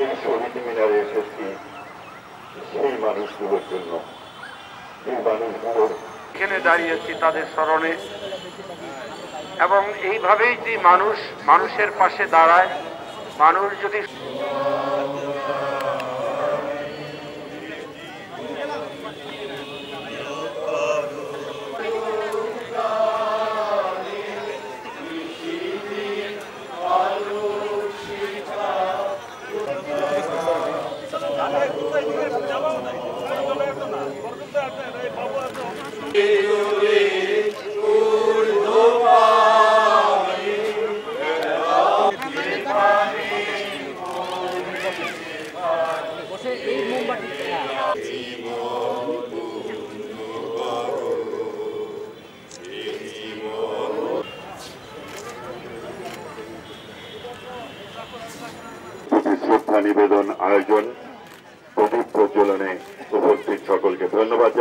এই শহীদ মিনারে এসেছি সেই মানুষগুলোর জন্য, এই মানুষগুলো এখানে দাঁড়িয়েছি তাদের স্মরণে, এবং এইভাবেই যে মানুষ মানুষের পাশে দাঁড়ায়, মানুষ যদি শ্রদ্ধা নিবেদন আয়োজন প্রদীপ প্রজ্বলনে উপস্থিত সকলকে ধন্যবাদ।